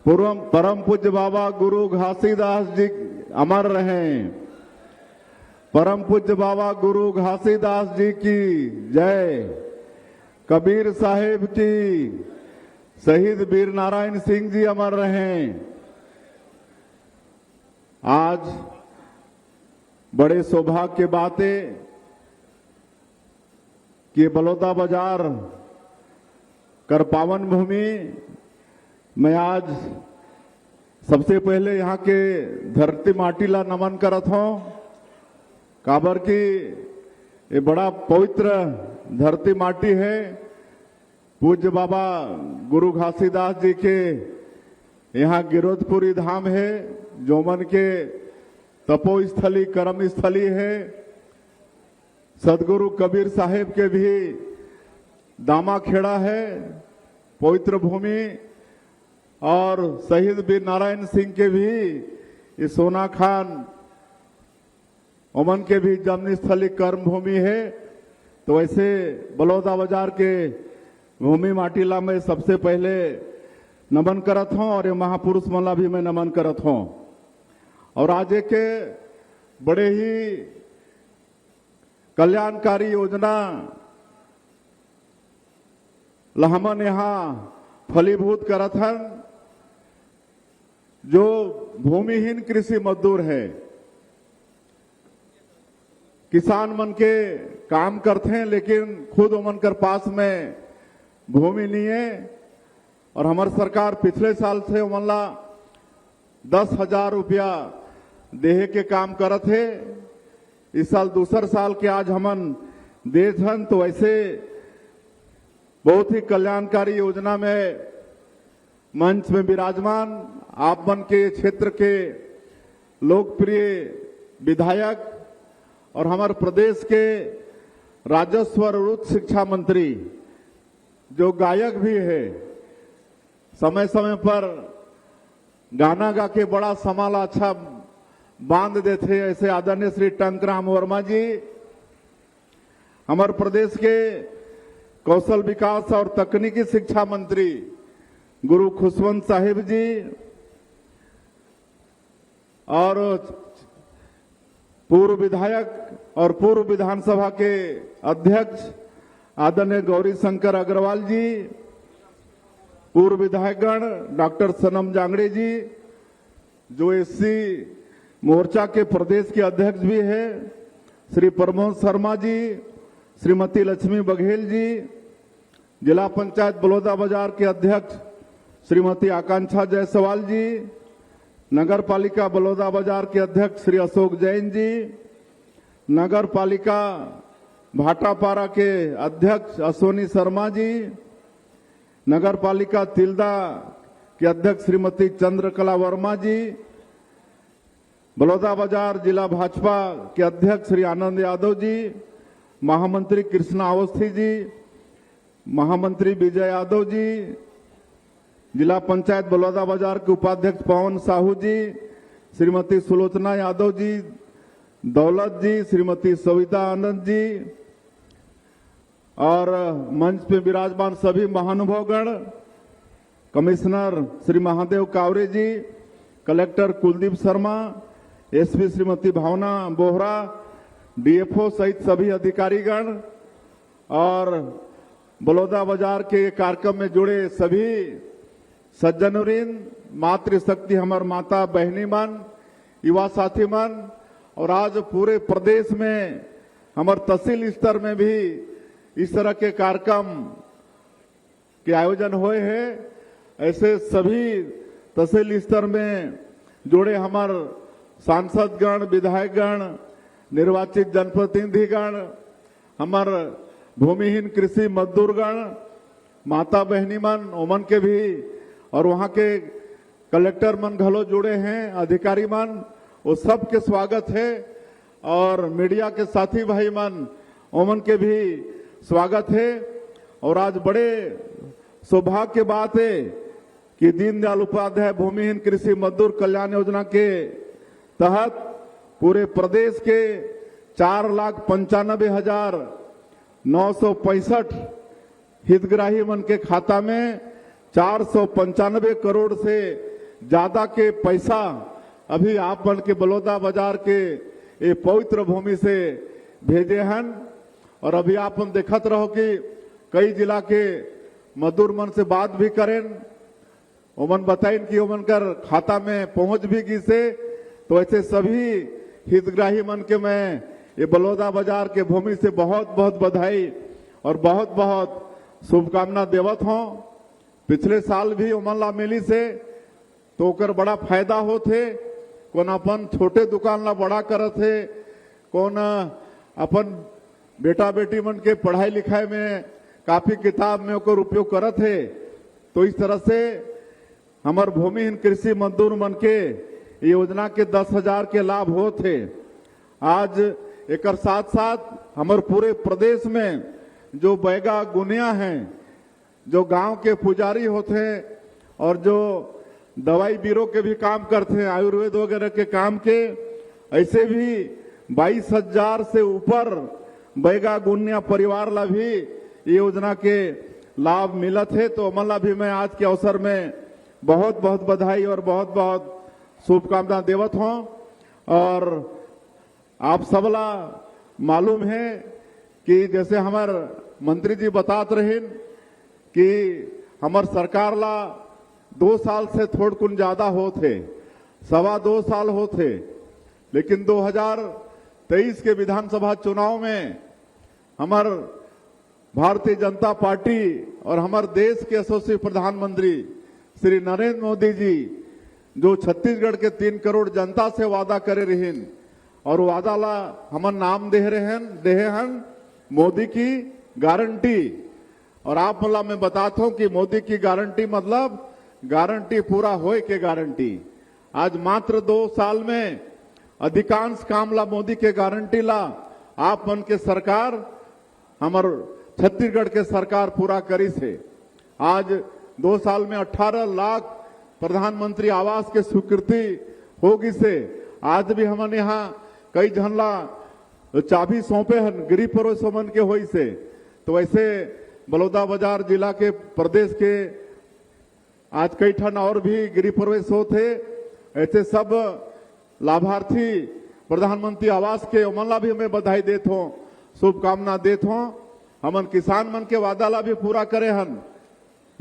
परम पूज्य बाबा गुरु घासीदास जी अमर रहें। परम पूज्य बाबा गुरु घासीदास जी की जय। कबीर साहिब की। शहीद वीर नारायण सिंह जी अमर रहें। आज बड़े सौभाग्य की बात है कि बलौदा बाजार कर पावन भूमि मैं आज सबसे पहले यहाँ के धरती माटी ला नमन करत हूँ। काबर की ये बड़ा पवित्र धरती माटी है। पूज्य बाबा गुरु घासीदास जी के यहाँ गिरोधपुरी धाम है, जो मन के तपोस्थली कर्म स्थली है। सदगुरु कबीर साहिब के भी दामा खेड़ा है, पवित्र भूमि। और शहीद वीर नारायण सिंह के भी ये सोना खान ओमन के भी जन्मस्थली कर्म भूमि है। तो वैसे बलौदा बाजार के भूमि माटीला में सबसे पहले नमन करत हूं और ये महापुरुष मला भी मैं नमन करत हूं। और आज के बड़े ही कल्याणकारी योजना हमन यहाँ फलीभूत करत हन। जो भूमिहीन कृषि मजदूर है, किसान मन के काम करते हैं, लेकिन खुद उमन कर पास में भूमि नहीं है। और हमारी सरकार पिछले साल से उमनला 10,000 रुपया देहे के काम करत है। इस साल दूसर साल के आज हमन देत हन। तो ऐसे बहुत ही कल्याणकारी योजना में मंच में विराजमान आप मन के क्षेत्र के लोकप्रिय विधायक और हमारे प्रदेश के राजस्व और उच्च शिक्षा मंत्री, जो गायक भी है, समय समय पर गाना गा के बड़ा समाला अच्छा बांध देते, ऐसे आदरणीय श्री टंकराम वर्मा जी। हमारे प्रदेश के कौशल विकास और तकनीकी शिक्षा मंत्री गुरु खुशवंत साहिब जी और पूर्व विधायक और पूर्व विधानसभा के अध्यक्ष आदरणीय गौरी शंकर अग्रवाल जी, पूर्व विधायकगण डॉक्टर सनम जांगड़े जी, जो एससी मोर्चा के प्रदेश के अध्यक्ष भी है, श्री प्रमोद शर्मा जी, श्रीमती लक्ष्मी बघेल जी, जिला पंचायत बलौदा बाजार के अध्यक्ष श्रीमती आकांक्षा जायसवाल जी, नगर पालिका बलौदा बाजार के अध्यक्ष श्री अशोक जैन जी, नगर पालिका भाटापारा के अध्यक्ष अश्वनी शर्मा जी, नगर पालिका तिल्दा के अध्यक्ष श्रीमती चंद्रकला वर्मा जी, बलौदा बाजार जिला भाजपा के अध्यक्ष श्री आनंद यादव जी, महामंत्री कृष्णा अवस्थी जी, महामंत्री विजय यादव जी, जिला पंचायत बलौदा बाजार के उपाध्यक्ष पवन साहू जी, श्रीमती सुलोचना यादव जी, दौलत जी, श्रीमती सविता आनंद जी और मंच पे विराजमान सभी महानुभावगण, कमिश्नर श्री महादेव कावरे जी, कलेक्टर कुलदीप शर्मा, एसपी श्रीमती भावना बोहरा, डीएफओ सहित सभी अधिकारीगण और बलौदा बाजार के कार्यक्रम में जुड़े सभी सज्जनवृंद, मातृशक्ति हमार माता बहनी मन, युवा साथी मन। और आज पूरे प्रदेश में हमारे तहसील स्तर में भी इस तरह के कार्यक्रम के आयोजन हुए हैं। ऐसे सभी तहसील स्तर में जुड़े हमारे सांसदगण, विधायकगण, निर्वाचित जनप्रतिनिधिगण, हमारे भूमिहीन कृषि मजदूरगण, माता बहनी मन, ओमन के भी और वहां के कलेक्टर मन घलो जुड़े हैं, अधिकारी मन, वो सब के स्वागत है। और मीडिया के साथी भाई मन, ओमन के भी स्वागत है। और आज बड़े सौभाग्य की बात है कि दीनदयाल उपाध्याय भूमिहीन कृषि मजदूर कल्याण योजना के तहत पूरे प्रदेश के 4,95,965 हितग्राही मन के खाता में 495 करोड़ से ज्यादा के पैसा अभी आप मन के बलौदा बाजार के ये पवित्र भूमि से भेजे हैं। और अभी आप हम देखत रहो कि कई जिला के मजदूर मन से बात भी करें, ओमन बताइन कि ओमन कर खाता में पहुंच भी गई से। तो ऐसे सभी हितग्राही मन के मैं ये बलौदा बाजार के भूमि से बहुत बहुत बधाई और बहुत बहुत शुभकामना देवत हूं। पिछले साल भी ओमन ला मिली से तो ओकर बड़ा फायदा होते। कौन अपन छोटे दुकान ला बड़ा करत है, कौन अपन बेटा बेटी मन के पढ़ाई लिखाई में काफी किताब में ओकर उपयोग करत है। तो इस तरह से हमार भूमिहीन कृषि मजदूर मन के योजना के 10,000 के लाभ होते। आज एक साथ साथ हमारे पूरे प्रदेश में जो बैगा गुनिया हैं, जो गांव के पुजारी होते हैं और जो दवाई बीरो के भी काम करते हैं, आयुर्वेद वगैरह के काम के, ऐसे भी 22,000 से ऊपर बैगा गुनिया परिवार ला भी ये योजना के लाभ मिलत है। तो अमला भी मैं आज के अवसर में बहुत बहुत बधाई और बहुत बहुत शुभकामना देवत हूं। और आप सबला मालूम है कि जैसे हमार मंत्री जी बतात रहे कि हमार सरकार ला 2 साल से थोड़ कुन ज्यादा होते, 2.25 साल होते, लेकिन 2023 के विधानसभा चुनाव में हमार भारतीय जनता पार्टी और हमारे देश के यशस्वी प्रधानमंत्री श्री नरेंद्र मोदी जी जो छत्तीसगढ़ के 3 करोड़ जनता से वादा करे रहीन और वादा ला हमन नाम दे हैं मोदी की गारंटी। और आप मला मैं बताता हूं कि मोदी की गारंटी मतलब गारंटी पूरा होए के गारंटी। आज मात्र 2 साल में अधिकांश काम ला मोदी के गारंटी ला आप मन के सरकार हमार छत्तीसगढ़ के सरकार पूरा करी से। आज 2 साल में 18 लाख प्रधानमंत्री आवास के स्वीकृति होगी से। आज भी हमन यहाँ कई झनला चाबी सौंपे हैं गरीब पड़ोसी मन के होई से। तो ऐसे बलौदा बाजार जिला के प्रदेश के आज कई ठन और भी गृह प्रवेश होते। ऐसे सब लाभार्थी प्रधानमंत्री आवास के ओमन भी हमें बधाई देत हो, शुभकामना देत हो। हमन किसान मन के वादा ला भी पूरा करे हन।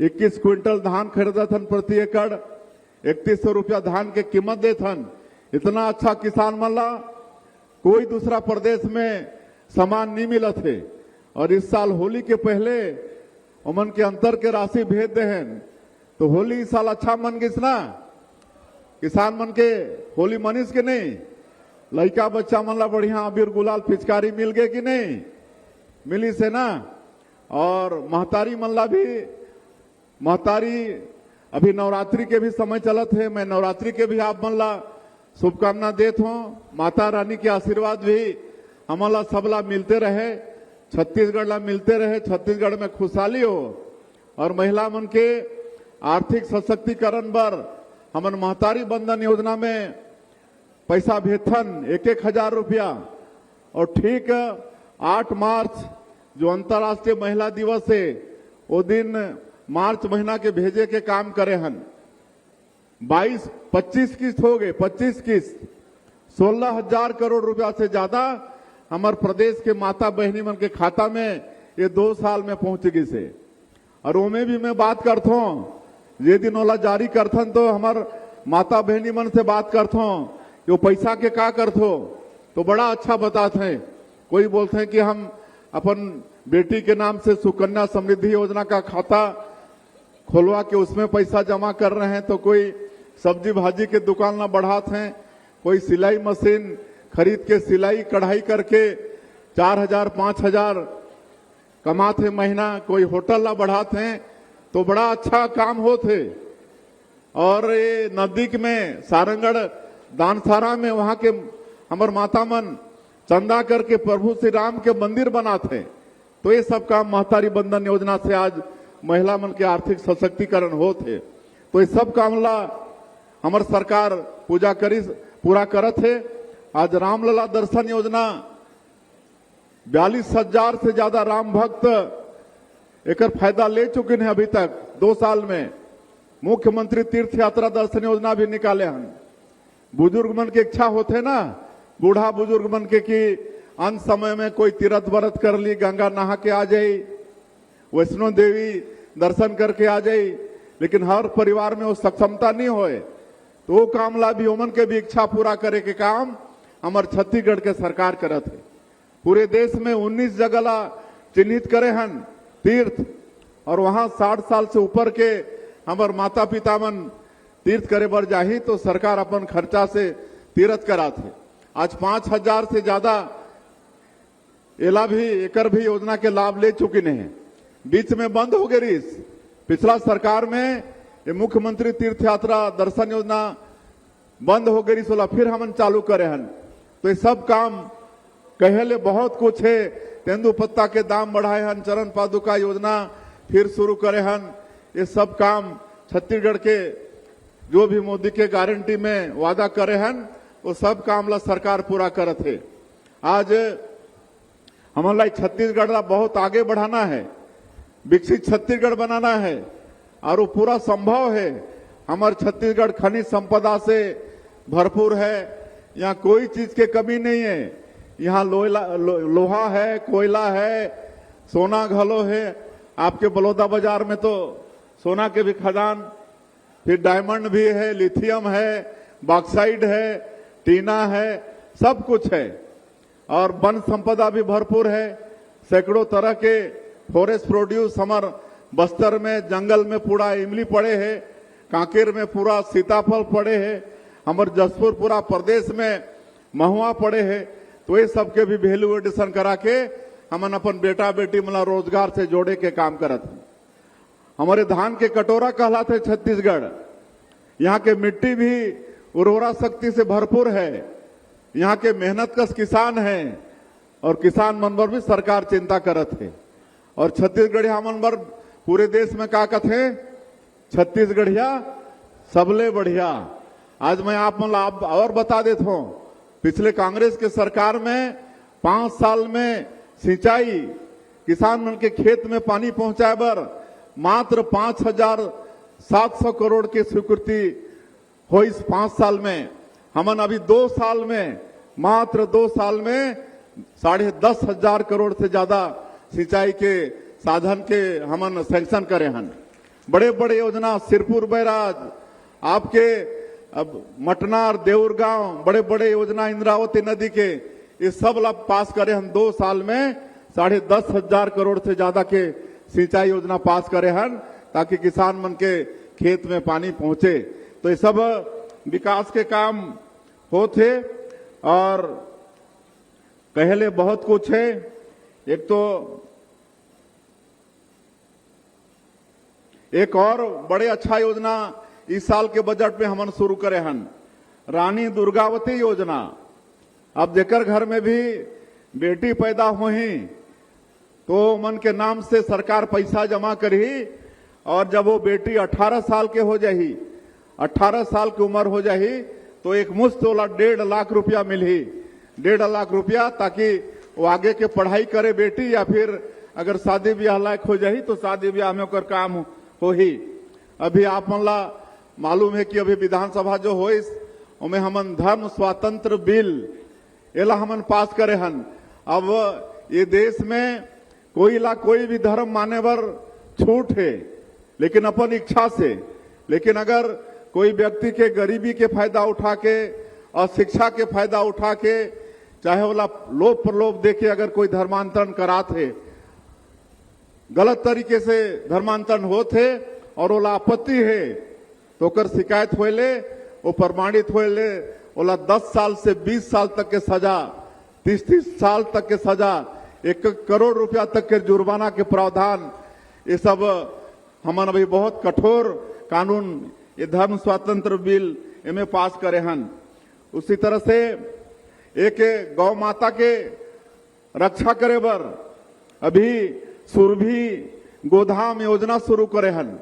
21 क्विंटल धान खरीदत हन प्रति एकड़, 3100 रुपया धान के कीमत देत हन। इतना अच्छा किसान मन ला कोई दूसरा प्रदेश में सामान नहीं मिलत है। और इस साल होली के पहले ओमन के अंतर के राशि भेज दे हैं। तो होली इस साल अच्छा मन गिस ना, किसान मन के होली मनीस के नहीं, लड़का बच्चा मन ला बढ़िया अबीर गुलाल पिचकारी मिल गए कि नहीं मिली से ना। और महतारी मन ला भी, महतारी अभी नवरात्रि के भी समय चलत है, मैं नवरात्रि के भी आप मन ला शुभकामना देत हूं। माता रानी के आशीर्वाद भी हमला सबला मिलते रहे, छत्तीसगढ़ ला मिलते रहे, छत्तीसगढ़ में खुशहाली हो। और महिला मन के आर्थिक सशक्तिकरण बर हमन महतारी बंधन योजना में पैसा भेजथन 1,000 रुपया। और ठीक 8 मार्च जो अंतर्राष्ट्रीय महिला दिवस है वो दिन मार्च महीना के भेजे के काम करे हन। 25 किस्त हो गए, 25 किस्त 16,000 करोड़ रुपया से ज्यादा हमारे प्रदेश के माता बहनी मन के खाता में ये 2 साल में पहुंच गई से। और वो में भी मैं बात करता हूँ, ये दिन वाला जारी करथन तो हमार माता बहनी मन से बात करता हूँ कि वो पैसा के का करथो तो बड़ा अच्छा बताते हैं। कोई बोलते हैं कि हम अपन बेटी के नाम से सुकन्या समृद्धि योजना का खाता खोलवा के उसमें पैसा जमा कर रहे हैं, तो कोई सब्जी भाजी के दुकान ना बढ़ाते हैं, कोई सिलाई मशीन खरीद के सिलाई कढ़ाई करके 4,000 5,000 कमाते महीना, कोई होटल ला बढ़ाते हैं। तो बड़ा अच्छा काम होते। और ये नजदीक में सारंगढ़ दानसारा में वहां के हमार माता मन चंदा करके प्रभु श्री राम के मंदिर बनाते। तो ये सब काम महतारी बंधन योजना से आज महिला मन के आर्थिक सशक्तिकरण होते। तो ये सब काम ला हमार सरकार पूरा करत है। आज रामलला दर्शन योजना 42,000 से ज्यादा राम भक्त एकर फायदा ले चुके हैं अभी तक 2 साल में। मुख्यमंत्री तीर्थ यात्रा दर्शन योजना भी निकाले हन। बुजुर्ग मन के इच्छा होते ना, बूढ़ा बुजुर्ग मन के कि अंत समय में कोई तीर्थ व्रत कर ली, गंगा नहा के आ जाई, वैष्णो देवी दर्शन करके आ जाई, लेकिन हर परिवार में वो सक्षमता नहीं होए, तो वो काम ला भी ओमन के भी इच्छा पूरा करे के काम हमार छत्तीसगढ़ के सरकार करत है। पूरे देश में 19 जगह ला चिन्हित करे हन तीर्थ, और वहां 60 साल से ऊपर के हमार माता पिता मन तीर्थ करे बर जाही तो सरकार अपन खर्चा से तीर्थ करात है। आज 5000 से ज्यादा एला भी एकर भी योजना के लाभ ले चुकी नहीं, बीच में बंद हो गई। पिछला सरकार में ये मुख्यमंत्री तीर्थ यात्रा दर्शन योजना बंद हो गई, सोला फिर हमन चालू करे हन। तो ये सब काम कहेले बहुत कुछ है, तेंदुपत्ता के दाम बढ़ाए हन, चरण पादुका योजना फिर शुरू करे हन। ये सब काम छत्तीसगढ़ के जो भी मोदी के गारंटी में वादा करे हन वो सब काम ला सरकार पूरा करत है। आज हमारा छत्तीसगढ़ ला बहुत आगे बढ़ाना है, विकसित छत्तीसगढ़ बनाना है, और वो पूरा संभव है। हमारे छत्तीसगढ़ खनिज संपदा से भरपूर है, यहाँ कोई चीज के कमी नहीं है। यहाँ लोहा है, कोयला है, सोना घलो है। आपके बलौदा बाजार में तो सोना के भी खदान, फिर डायमंड भी है, लिथियम है, बॉक्साइड है, टीना है, सब कुछ है। और वन संपदा भी भरपूर है, सैकड़ों तरह के फॉरेस्ट प्रोड्यूस हमार बस्तर में जंगल में पूरा इमली पड़े है, कांकेर में पूरा सीताफल पड़े है, हमारे जसपुर पूरा प्रदेश में महुआ पड़े है। तो ये सबके भी वैल्यू एडिशन करा के हमन अपन बेटा बेटी मला रोजगार से जोड़े के काम करत हैं। हमारे धान के कटोरा कहलाते छत्तीसगढ़, यहाँ के मिट्टी भी उर्वरा शक्ति से भरपूर है, यहाँ के मेहनत कश किसान हैं, और किसान मन पर भी सरकार चिंता करत है। और छत्तीसगढ़िया मन पर पूरे देश में का कथे, छत्तीसगढ़िया सबले बढ़िया। आज मैं आप मतलब और बता देता हूँ, पिछले कांग्रेस के सरकार में 5 साल में सिंचाई किसान मन के खेत में पानी पहुंचाए बर मात्र 5700 करोड़ की स्वीकृति हो। इस 5 साल में हमन अभी 2 साल में, मात्र 2 साल में 10,500 करोड़ से ज्यादा सिंचाई के साधन के हमन सैंक्शन करे हन। बड़े बड़े योजना, सिरपुर बैराज, आपके अब मटनार, देउरगांव, बड़े बड़े योजना, इंद्रावती नदी के, ये सब लाभ पास करे हन। 2 साल में 10,500 करोड़ से ज्यादा के सिंचाई योजना पास करे हन, ताकि किसान मन के खेत में पानी पहुंचे। तो ये सब विकास के काम होते, और कहले बहुत कुछ है। एक तो एक और बड़े अच्छा योजना इस साल के बजट में हमन शुरू करे हन, रानी दुर्गावती योजना। अब जेकर घर में भी बेटी पैदा होही तो मन के नाम से सरकार पैसा जमा करही, और जब वो बेटी 18 साल के हो जाही, 18 साल की उम्र हो जाही, तो एक मुश्त वाला 1.5 लाख रुपया मिलही। 1.5 लाख रुपया, ताकि वो आगे के पढ़ाई करे बेटी, या फिर अगर शादी ब्याह लायक हो जाही तो शादी ब्याह में ओकर काम हो ही। अभी आप मन ला मालूम है कि अभी विधानसभा जो हो, उसमें हमन धर्म स्वातंत्र बिल एला हमन पास करे हन। अब ये देश में कोई भी धर्म माने बर छूट है, लेकिन अपन इच्छा से। लेकिन अगर कोई व्यक्ति के गरीबी के फायदा उठा के और शिक्षा के फायदा उठा के, चाहे वाला लोभ प्रलोभ देके अगर कोई धर्मांतरण कराते, गलत तरीके से धर्मांतरण होते और ओला आपत्ति है, तो ओकर शिकायत होले, वो प्रमाणित होले, ओला 10 साल से 20 साल तक के सजा, 30 साल तक के सजा, 1 करोड़ रुपया तक के जुर्माना के प्रावधान, ये सब हमन अभी बहुत कठोर कानून, ये धर्म स्वातंत्र बिल इनमें पास करे हन। उसी तरह से एक गौ माता के रक्षा करे बर अभी सुरभि गोधाम योजना शुरू करे हन।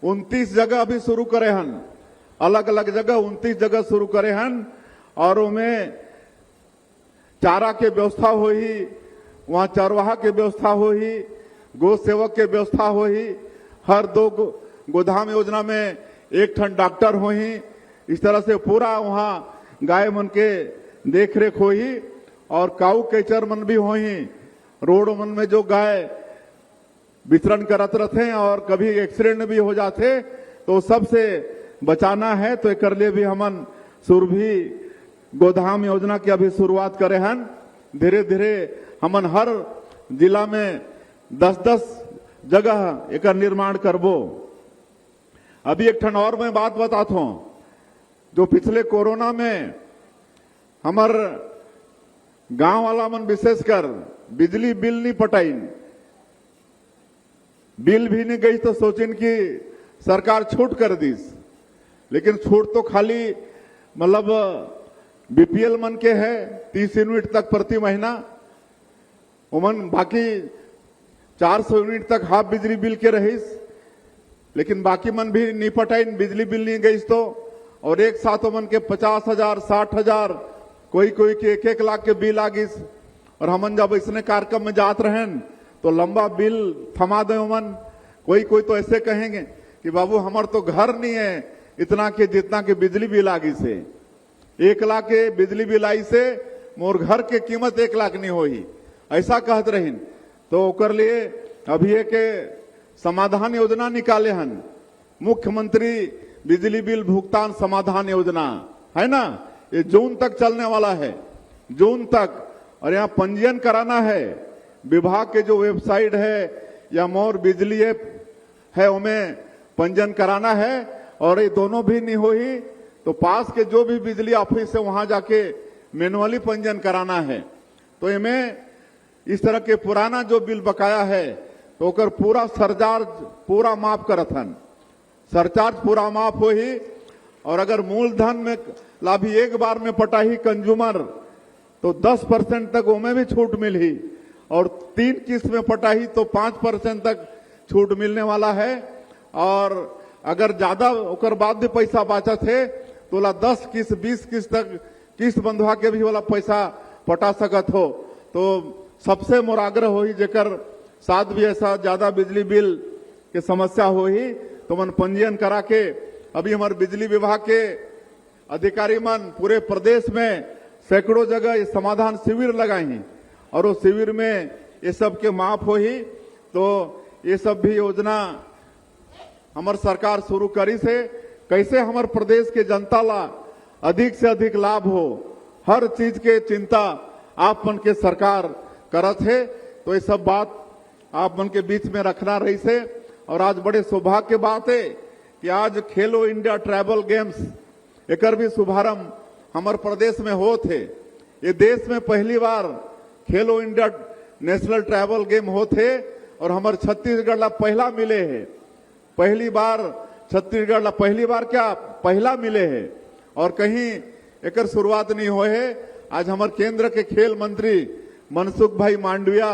29 जगह अभी शुरू करे हन, अलग अलग जगह 29 जगह शुरू करे हन, और उनमें चारा के व्यवस्था हो ही, वहां चरवाहा के व्यवस्था हो ही, गो सेवक के व्यवस्था हो ही। हर 2 गोधाम योजना में एक ठन डॉक्टर हो ही, इस तरह से पूरा वहां गाय मन के देख रेख हो ही, और काऊ केचर मन भी हो ही, रोड मन में जो गाय विचरण करत रहते और कभी एक्सीडेंट भी हो जाते, तो सबसे बचाना है। तो एक लिए भी हमन सुरभि गोधाम योजना की अभी शुरुआत करे हन। धीरे धीरे हमन हर जिला में 10-10 जगह एक निर्माण करबो। अभी एक ठन और मैं बात बताता हूं, जो पिछले कोरोना में हमार गांव वाला मन विशेषकर बिजली बिल नहीं पटाइन, बिल भी नहीं गई तो सोचिन कि सरकार छूट कर दीस, लेकिन छूट तो खाली मतलब बीपीएल मन के है 30 यूनिट तक प्रति महीना, उमन बाकी 400 यूनिट तक हाफ बिजली बिल के रहीस, लेकिन बाकी मन भी नहीं पटाइन, बिजली बिल नहीं गई तो, और एक साथ उमन के 50,000 60,000 कोई कोई के 1-1 लाख के बिल आ गिस। और हमन जब इसने कार्यक्रम में जात रहें तो लंबा बिल थमा दे उमन। कोई कोई तो ऐसे कहेंगे कि बाबू हमार तो घर नहीं है इतना के जितना के बिजली बिल आ गई से, 1 लाख के बिजली बिल आई से मोर घर के कीमत 1 लाख नहीं होई, ऐसा कहत रहीन। तो ओकर लिए अभी एक समाधान योजना निकाले हन, मुख्यमंत्री बिजली बिल भुगतान समाधान योजना है ना, ये जून तक चलने वाला है, जून तक। और यहाँ पंजीयन कराना है, विभाग के जो वेबसाइट है या मोर बिजली ऐप है उनमें पंजीयन कराना है। और ये दोनों भी नहीं हो ही तो पास के जो भी बिजली ऑफिस है वहां जाके मैनुअली पंजीयन कराना है। तो इनमें इस तरह के पुराना जो बिल बकाया है तो ओकर पूरा सरचार्ज पूरा माफ करत हन, सरचार्ज पूरा माफ हो ही। और अगर मूलधन में लाभी एक बार में पटाही कंज्यूमर तो 10% तक उनमें भी छूट मिली, और 3 किस्त में पटाही तो 5% तक छूट मिलने वाला है। और अगर ज्यादा ओकर बाद भी पैसा बाचत है तो 10 किस्त 20 किस्त तक किस्त बंधवा के भी वाला पैसा पटा सकत हो। तो सबसे मोर आग्रह हो ही जेकर साथ भी ऐसा ज्यादा बिजली बिल के समस्या हो ही तो मन पंजीयन करा के, अभी हमारे बिजली विभाग के अधिकारी मन पूरे प्रदेश में सैकड़ों जगह ये समाधान शिविर लगाई, और वो शिविर में ये सब के माफ हो ही। तो ये सब भी योजना हमार सरकार शुरू करी से, कैसे हमारे प्रदेश के जनता ला अधिक से अधिक लाभ हो, हर चीज के चिंता आप मन के सरकार करत है। तो ये सब बात आप मन के बीच में रखना रही से। और आज बड़े सौभाग्य की बात है कि आज खेलो इंडिया ट्रैवल गेम्स एकर भी शुभारंभ हमारे प्रदेश में हो थे। ये देश में पहली बार खेलो इंडिया नेशनल ट्रैवल गेम हो थे, और हमारे छत्तीसगढ़ ला पहला मिले है, पहली बार छत्तीसगढ़ ला पहली बार क्या पहला मिले है, और कहीं एकर शुरुआत नहीं हुए है। आज हमारे केंद्र के खेल मंत्री मनसुख भाई मांडविया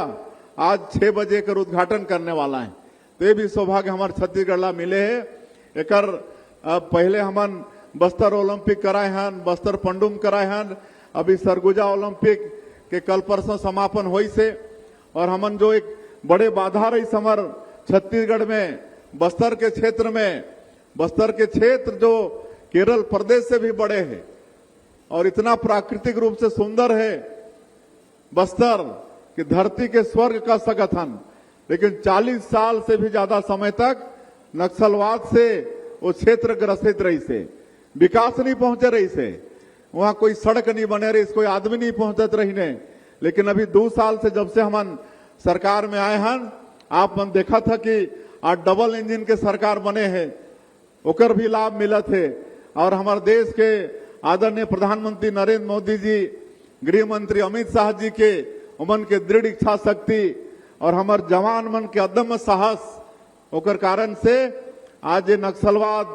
आज 6 बजे कर उद्घाटन करने वाला है। तो ये भी सौभाग्य हमारे छत्तीसगढ़ ला मिले है। एकर पहले हमन बस्तर ओलंपिक कराए हन, बस्तर पंडुम कराए हन, अभी सरगुजा ओलंपिक के कल परसों समापन हुई से। और हमन जो एक बड़े बाधा रही समर छत्तीसगढ़ में बस्तर के क्षेत्र में, बस्तर के क्षेत्र जो केरल प्रदेश से भी बड़े हैं और इतना प्राकृतिक रूप से सुंदर है बस्तर कि धरती के स्वर्ग का संगठन, लेकिन 40 साल से भी ज्यादा समय तक नक्सलवाद से वो क्षेत्र ग्रसित रही से, विकास नहीं पहुंचे रही से, वहां कोई सड़क नहीं बने रही, कोई आदमी नहीं पहुंचत रही ने। लेकिन अभी 2 साल से जब से हम सरकार में आए हैं, आप मन देखा था कि आज डबल इंजन के सरकार बने हैं, ओकर भी लाभ मिलत है। और हमारे देश के आदरणीय प्रधानमंत्री नरेंद्र मोदी जी, गृह मंत्री अमित शाह जी के उमन के दृढ़ इच्छा शक्ति और हमारे जवान मन के अदम्य साहस ओकर कारण से आज ये नक्सलवाद